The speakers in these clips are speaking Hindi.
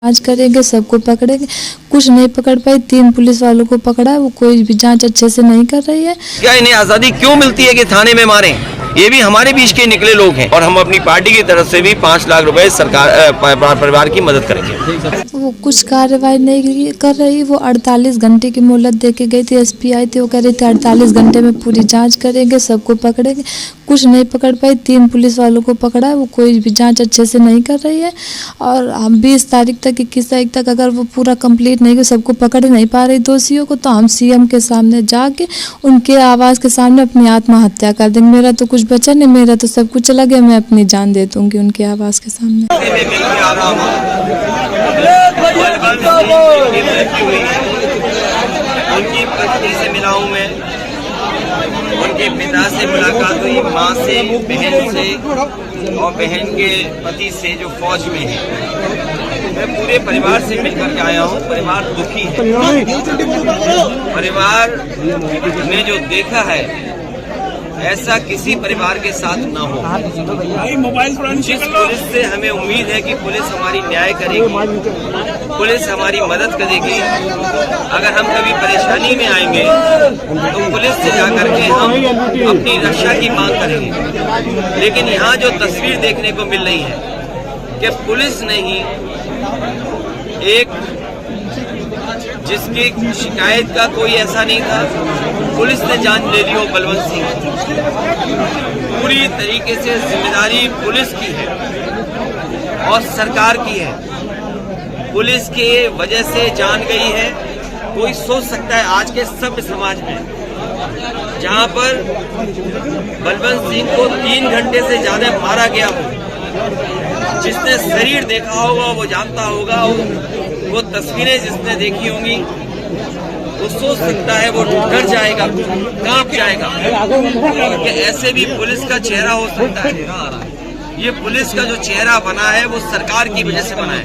जांच करेंगे, सबको पकड़ेंगे। कुछ नहीं पकड़ पाई, 3 पुलिस वालों को पकड़ा, वो कोई भी जांच अच्छे से नहीं कर रही है। क्या इन्हें आज़ादी क्यों मिलती है कि थाने में मारें? ये भी हमारे बीच के निकले लोग हैं और हम अपनी पार्टी की तरफ से भी 5 लाख रुपए सरकार परिवार की मदद करेंगे। वो कुछ कार्रवाई नहीं कर रही। वो 48 घंटे की मोहलत दे के गई थी। एसपी आई थी, वो कह रही थी 48 घंटे में पूरी जांच करेंगे, सबको पकड़ेंगे। कुछ नहीं पकड़ पाई, 3 पुलिस वालों को पकड़ा, वो कोई भी जांच अच्छे से नहीं कर रही है। और हम 20 तारीख तक 21 तारीख तक अगर वो पूरा कंप्लीट नहीं, सबको पकड़ नहीं पा रही दोषियों को, तो हम सीएम के सामने जाके उनके आवाज के सामने अपनी आत्महत्या कर देंगे। मेरा तो कुछ बचा नहीं, मेरा तो सब कुछ चला गया, मैं अपनी जान दे दूंगी उनके आवाज के सामने। उनकी पत्नी से मिला हूं मैं, उनके पिता से मुलाकात हुई, माँ से, बहन से और बहन के पति से जो फौज में है। मैं पूरे परिवार से मिलकर के आया हूँ। परिवार दुखी है। परिवार ने जो देखा है ऐसा किसी परिवार के साथ न हो। जिस पुलिस से हमें उम्मीद है कि पुलिस हमारी न्याय करेगी, पुलिस हमारी मदद करेगी। अगर हम कभी परेशानी में आएंगे तो पुलिस से जाकर के हम अपनी रक्षा की मांग करेंगे। लेकिन यहाँ जो तस्वीर देखने को मिल रही है कि पुलिस ने ही एक जिसकी शिकायत का कोई ऐसा नहीं था, पुलिस ने जान ले ली हो बलवंत सिंह। पूरी तरीके से जिम्मेदारी पुलिस की है और सरकार की है। पुलिस के वजह से जान गई है। कोई सोच सकता है आज के सभ्य समाज में जहां पर बलवंत सिंह को 3 घंटे से ज्यादा मारा गया हो, जिसने शरीर देखा होगा वो जानता होगा, वो तस्वीरें जिसने देखी होंगी वो सोच सकता है, वो डर जाएगा, कांप जाएगा कि ऐसे भी पुलिस का चेहरा हो सकता है। ये पुलिस का जो चेहरा बना है वो सरकार की वजह से बना है।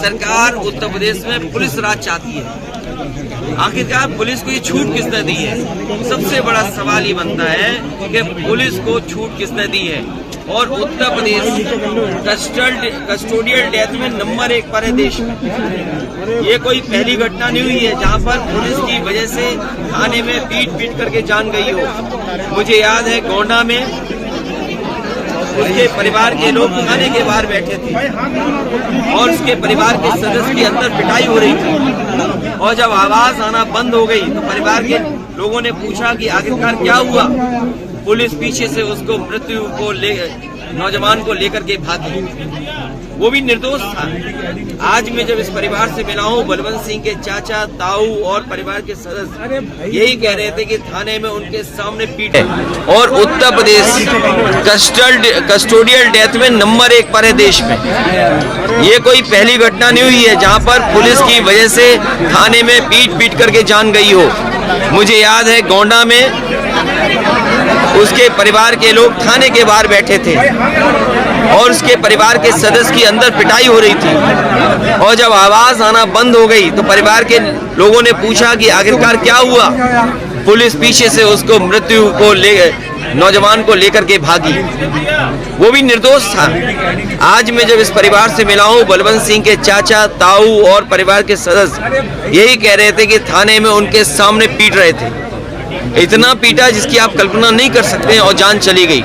सरकार उत्तर प्रदेश में पुलिस राज चाहती है। आखिरकार पुलिस को ये छूट किसने दी है? सबसे बड़ा सवाल ये बनता है कि पुलिस को छूट किसने दी है। और उत्तर प्रदेश कस्टोडियल डेथ में नंबर 1 पर है देश में। ये कोई पहली घटना नहीं हुई है जहां पर पुलिस की वजह से थाने में पीट करके जान गई हो। मुझे याद है गोंडा में उसके परिवार के लोग थाने के बाहर बैठे थे और उसके परिवार के सदस्य की अंदर पिटाई हो रही थी। और जब आवाज आना बंद हो गई तो परिवार के लोगों ने पूछा कि आखिरकार क्या हुआ। पुलिस पीछे से उसको मृत्यु को नौजवान को लेकर के भागी, वो भी निर्दोष था। आज मैं जब इस परिवार से मिला हूँ, बलवंत सिंह के चाचा, ताऊ और परिवार के सदस्य यही कह रहे थे कि थाने में उनके सामने पीट है। और उत्तर प्रदेश कस्टोडियल डेथ में नंबर 1 पर है देश में। ये कोई पहली घटना नहीं हुई है जहां पर पुलिस की वजह से थाने में पीट करके जान गई हो। मुझे याद है गोंडा में उसके परिवार के लोग थाने के बाहर बैठे थे और उसके परिवार के सदस्य की अंदर पिटाई हो रही थी। और जब आवाज आना बंद हो गई तो परिवार के लोगों ने पूछा कि आखिरकार क्या हुआ। पुलिस पीछे से उसको मृत्यु को नौजवान को लेकर के भागी, वो भी निर्दोष था। आज मैं जब इस परिवार से मिला हूँ, बलवंत सिंह के चाचा, ताऊ और परिवार के सदस्य यही कह रहे थे कि थाने में उनके सामने पीट रहे थे। इतना पीटा जिसकी आप कल्पना नहीं कर सकते और जान चली गई।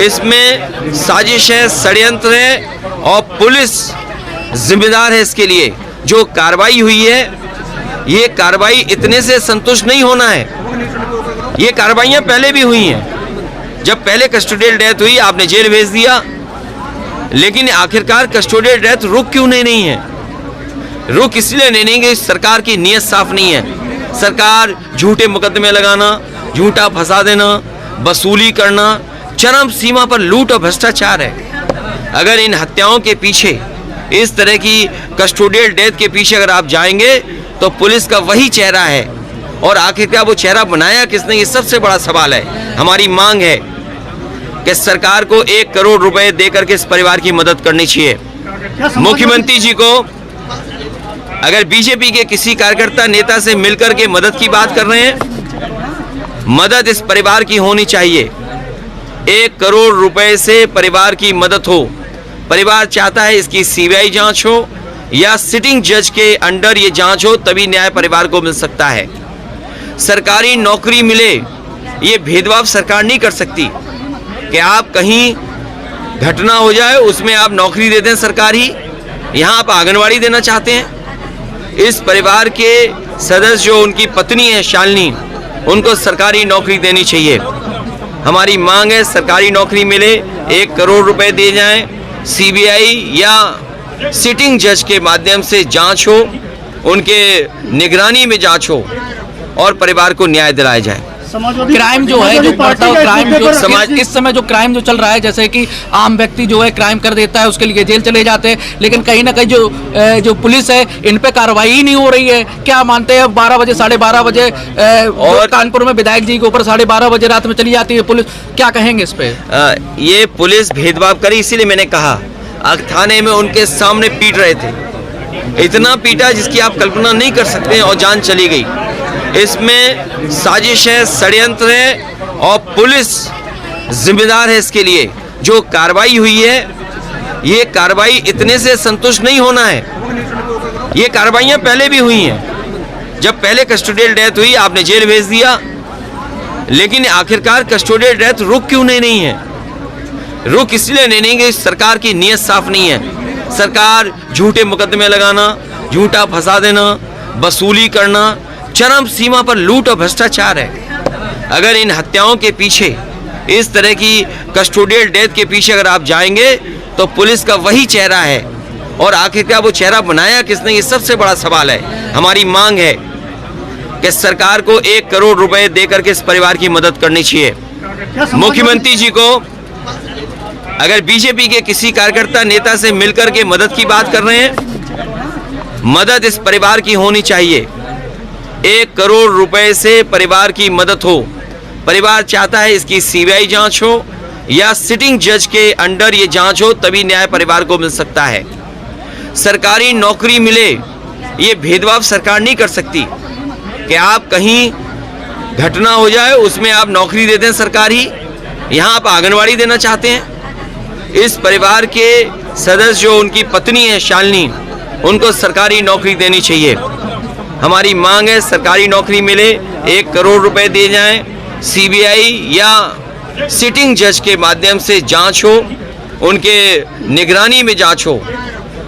इसमें साजिश है, षड्यंत्र है और पुलिस जिम्मेदार है इसके लिए। जो कार्रवाई हुई है, ये कार्रवाई इतने से संतुष्ट नहीं होना है। ये कार्रवाइयां पहले भी हुई हैं। जब पहले कस्टोडियल डेथ हुई आपने जेल भेज दिया, लेकिन आखिरकार कस्टोडियल डेथ रुक क्यों नहीं है? रुक इसलिए नहीं कि सरकार की नीयत साफ नहीं है। सरकार झूठे मुकदमे लगाना, झूठा फंसा देना, वसूली करना, चरम सीमा पर लूट और भ्रष्टाचार है। अगर इन हत्याओं के पीछे, इस तरह की कस्टोडियल डेथ के पीछे अगर आप जाएंगे तो पुलिस का वही चेहरा है। और आखिरकार वो चेहरा बनाया किसने, ये सबसे बड़ा सवाल है। हमारी मांग है कि सरकार को 1 करोड़ रुपए देकर के इस परिवार की मदद करनी चाहिए। मुख्यमंत्री जी को अगर बीजेपी के किसी कार्यकर्ता नेता से मिलकर के मदद की बात कर रहे हैं, मदद इस परिवार की होनी चाहिए। 1 करोड़ रुपए से परिवार की मदद हो। परिवार चाहता है इसकी सीबीआई जांच हो, या सिटिंग जज के अंडर ये जांच हो तभी न्याय परिवार को मिल सकता है। सरकारी नौकरी मिले ये भेदभाव सरकार नहीं कर सकती कि आप कहीं घटना हो जाए उसमें आप नौकरी दे दें सरकारी, यहाँ आप आंगनवाड़ी देना चाहते हैं। इस परिवार के सदस्य जो उनकी पत्नी है शालिनी, उनको सरकारी नौकरी देनी चाहिए। हमारी मांग है सरकारी नौकरी मिले, 1 करोड़ रुपए दिए जाएं, सीबीआई या सिटिंग जज के माध्यम से जांच हो, उनके निगरानी में जांच हो और परिवार को न्याय दिलाया जाए। क्राइम जो है जो बढ़ता हुआ क्राइम जो समाज इस समय जो क्राइम जो चल रहा है, जैसे कि आम व्यक्ति जो है क्राइम कर देता है उसके लिए जेल चले जाते हैं, लेकिन कहीं ना कहीं जो पुलिस है इन पे कार्रवाई ही नहीं हो रही है। क्या मानते हैं 12 बजे 12:30 बजे और कानपुर में विधायक जी के ऊपर 12:30 बजे रात में चली जाती है पुलिस, क्या कहेंगे इस पे? ये पुलिस भेदभाव करी, इसीलिए मैंने कहा थाने में उनके सामने पीट रहे थे, इतना पीटा जिसकी आप कल्पना नहीं कर सकते और जान चली गई। इसमें साजिश है, षड्यंत्र है और पुलिस जिम्मेदार है इसके लिए। जो कार्रवाई हुई है ये कार्रवाई इतने से संतुष्ट नहीं होना है, ये कार्रवाइयां पहले भी हुई हैं। जब पहले कस्टोडियल डेथ हुई आपने जेल भेज दिया, लेकिन आखिरकार कस्टोडियल डेथ रुक क्यों नहीं है? रुक इसलिए नहीं कि सरकार की नीयत साफ नहीं है। सरकार झूठे मुकदमे लगाना, झूठा फंसा देना, वसूली करना, चरम सीमा पर लूट और भ्रष्टाचार है। अगर इन हत्याओं के पीछे, इस तरह की कस्टोडियल डेथ के पीछे अगर आप जाएंगे तो पुलिस का वही चेहरा है, और आखिरकार वो चेहरा बनाया किसने, ये सबसे बड़ा सवाल है। हमारी मांग है कि सरकार को 1 करोड़ रुपए देकर के इस परिवार की मदद करनी चाहिए। मुख्यमंत्री जी को अगर बीजेपी के किसी कार्यकर्ता नेता से मिलकर के मदद की बात कर रहे हैं, मदद इस परिवार की होनी चाहिए। 1 करोड़ रुपए से परिवार की मदद हो। परिवार चाहता है इसकी सीबीआई जांच हो या सिटिंग जज के अंडर ये जांच हो तभी न्याय परिवार को मिल सकता है। सरकारी नौकरी मिले ये भेदभाव सरकार नहीं कर सकती कि आप कहीं घटना हो जाए उसमें आप नौकरी दे दें सरकारी, यहाँ आप आंगनवाड़ी देना चाहते हैं। इस परिवार के सदस्य जो उनकी पत्नी है शालिनी, उनको सरकारी नौकरी देनी चाहिए। हमारी मांग है सरकारी नौकरी मिले, 1 करोड़ रुपए दिए जाएं, सीबीआई या सिटिंग जज के माध्यम से जांच हो, उनके निगरानी में जांच हो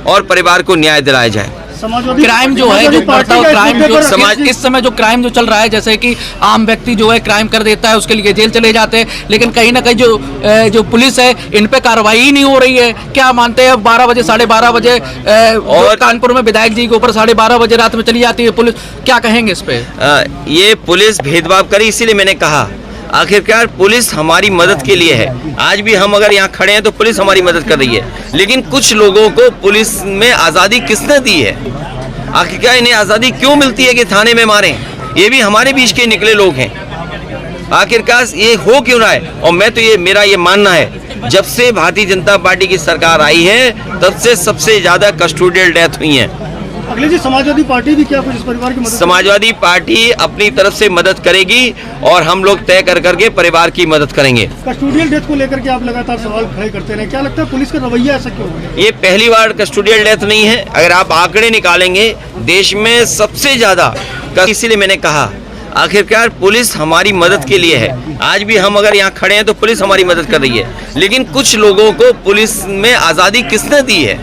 और परिवार को न्याय दिलाया जाए। क्राइम जो है जो बढ़ता हुआ क्राइम जो समाज इस समय जो क्राइम जो चल रहा है, जैसे कि आम व्यक्ति जो है क्राइम कर देता है उसके लिए जेल चले जाते हैं, लेकिन कहीं ना कहीं जो पुलिस है इन पे कार्रवाई ही नहीं हो रही है। क्या मानते हैं 12 बजे 12:30 बजे और कानपुर में विधायक जी के ऊपर 12:30 बजे रात में चली जाती है पुलिस, क्या कहेंगे इस पे? ये पुलिस भेदभाव करी, इसीलिए मैंने कहा आखिरकार पुलिस हमारी मदद के लिए है। आज भी हम अगर यहाँ खड़े हैं तो पुलिस हमारी मदद कर रही है, लेकिन कुछ लोगों को पुलिस में आज़ादी किसने दी है? आखिरकार इन्हें आज़ादी क्यों मिलती है कि थाने में मारें? ये भी हमारे बीच के निकले लोग हैं। आखिरकार ये हो क्यों रहा है? और मैं तो मेरा ये मानना है जब से भारतीय जनता पार्टी की सरकार आई है तब से सबसे ज़्यादा कस्टोडियल डेथ हुई हैं। अखिलेश जी, समाजवादी पार्टी भी क्या कुछ इस परिवार की मदद? समाजवादी पार्टी अपनी तरफ से मदद करेगी और हम लोग तय कर करके परिवार की मदद करेंगे। कस्टोडियल डेथ को लेकर के आप लगातार सवाल खड़े करते रहे, क्या लगता है पुलिस का रवैया ऐसा क्यों है? ये पहली बार कस्टोडियल डेथ नहीं है। अगर आप आंकड़े निकालेंगे देश में सबसे ज्यादा, इसीलिए मैंने कहा आखिरकार पुलिस हमारी मदद के लिए है। आज भी हम अगर यहाँ खड़े हैं तो पुलिस हमारी मदद कर रही है, लेकिन कुछ लोगों को पुलिस में आज़ादी किसने दी है?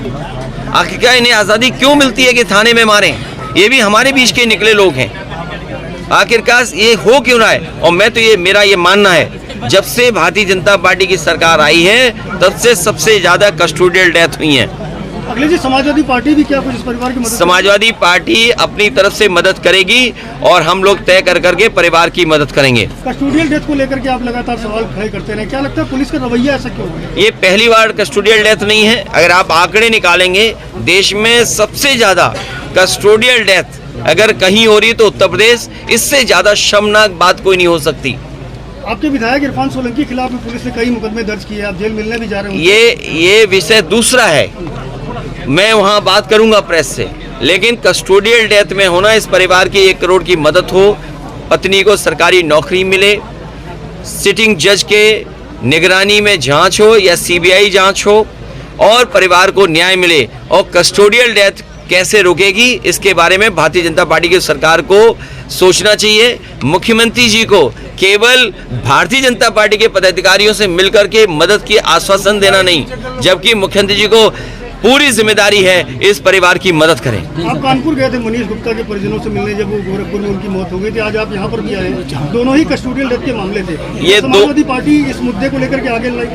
आखिरकार इन्हें आज़ादी क्यों मिलती है कि थाने में मारें? ये भी हमारे बीच के निकले लोग हैं। आखिरकार ये हो क्यों रहा है? और मैं तो मेरा ये मानना है जब से भारतीय जनता पार्टी की सरकार आई है तब से सबसे ज्यादा कस्टोडियल डेथ हुई हैं। अखिलेश जी, समाजवादी पार्टी भी क्या कुछ इस परिवार की मदद? समाजवादी पार्टी अपनी तरफ से मदद करेगी और हम लोग तय कर करके परिवार की मदद करेंगे। कस्टोडियल डेथ को लेकर के आप लगातार सवाल खड़े करते रहे, क्या लगता है पुलिस का रवैया ऐसा क्यों है? ये पहली बार कस्टोडियल डेथ नहीं है। अगर आप आंकड़े निकालेंगे देश में सबसे ज्यादा कस्टोडियल डेथ अगर कहीं हो रही है तो उत्तर प्रदेश, इससे ज्यादा शर्मनाक बात कोई नहीं हो सकती। आपके विधायक इरफान सोलंकी के खिलाफ पुलिस ने कई मुकदमे दर्ज किए, आप जेल मिलने भी जा रहे हो। ये विषय दूसरा है, मैं वहाँ बात करूंगा प्रेस से, लेकिन कस्टोडियल डेथ में होना, इस परिवार की 1 करोड़ की मदद हो, पत्नी को सरकारी नौकरी मिले, सिटिंग जज के निगरानी में जांच हो या सीबीआई जांच हो और परिवार को न्याय मिले और कस्टोडियल डेथ कैसे रोकेगी, इसके बारे में भारतीय जनता पार्टी की सरकार को सोचना चाहिए। मुख्यमंत्री जी को केवल भारतीय जनता पार्टी के पदाधिकारियों से मिलकर के मदद की आश्वासन देना नहीं, जबकि मुख्यमंत्री जी को पूरी जिम्मेदारी है इस परिवार की मदद करें। आप कानपुर गए थे मनीष गुप्ता के परिजनों से मिलने, जब वो गोरखपुर में उनकी मौत हो गई थी। आज आप यहाँ पर भी आए, दोनों ही कस्टोडियल डेथ के मामले थे। ये समाजवादी पार्टी इस मुद्दे को लेकर के आगे लाई।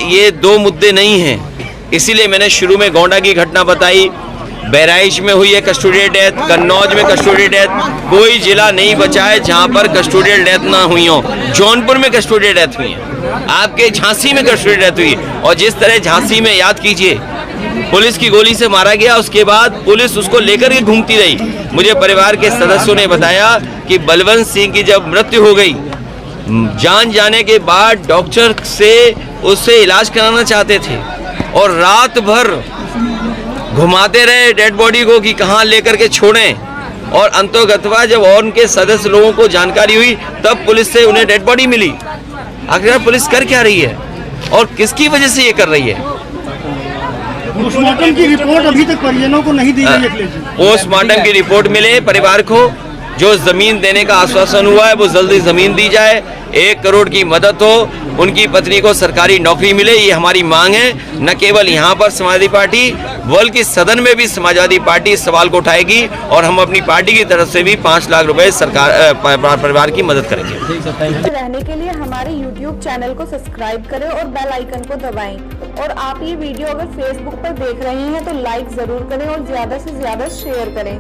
ये दो मुद्दे नहीं हैं, इसीलिए मैंने शुरू में गोंडा की घटना बताई, बहराइच में हुई है कस्टोडियल डेथ, कन्नौज में कस्टोडियल डेथ। कोई जिला नहीं बचा है जहां पर कस्टोडियल डेथ ना हुई हो। जौनपुर में कस्टोडियल डेथ हुई है, आपके झांसी में कस्टोडियल डेथ हुई, और जिस तरह झांसी में याद कीजिए पुलिस की गोली से मारा गया, उसके बाद पुलिस उसको लेकर के घूमती रही। मुझे परिवार के सदस्यों ने बताया कि बलवंत सिंह की जब मृत्यु हो गई, जान जाने के बाद डॉक्टर से उससे इलाज कराना चाहते थे और रात भर घुमाते रहे डेड बॉडी को कि कहाँ लेकर के छोड़ें, और अंतोगत्वा जब और उनके सदस्य लोगों को जानकारी हुई तब पुलिस से उन्हें डेड बॉडी मिली। आखिर पुलिस कर क्या रही है और किसकी वजह से ये कर रही है? पोस्टमार्टम की रिपोर्ट अभी तक परिजनों को नहीं दी गई है। पोस्टमार्टम की रिपोर्ट मिले परिवार को, जो जमीन देने का आश्वासन हुआ है वो जल्दी जमीन दी जाए, 1 करोड़ की मदद हो, उनकी पत्नी को सरकारी नौकरी मिले, ये हमारी मांग है। न केवल यहाँ पर समाजवादी पार्टी बल्कि सदन में भी समाजवादी पार्टी इस सवाल को उठाएगी और हम अपनी पार्टी की तरफ से भी 5 लाख रुपए सरकार परिवार की मदद करेंगे। रहने के लिए हमारे YouTube चैनल को सब्सक्राइब करें और बेल आइकन को दबाएं। और आप ये वीडियो अगर Facebook पर देख रहे हैं तो लाइक जरूर करें और ज्यादा से ज्यादा शेयर करें।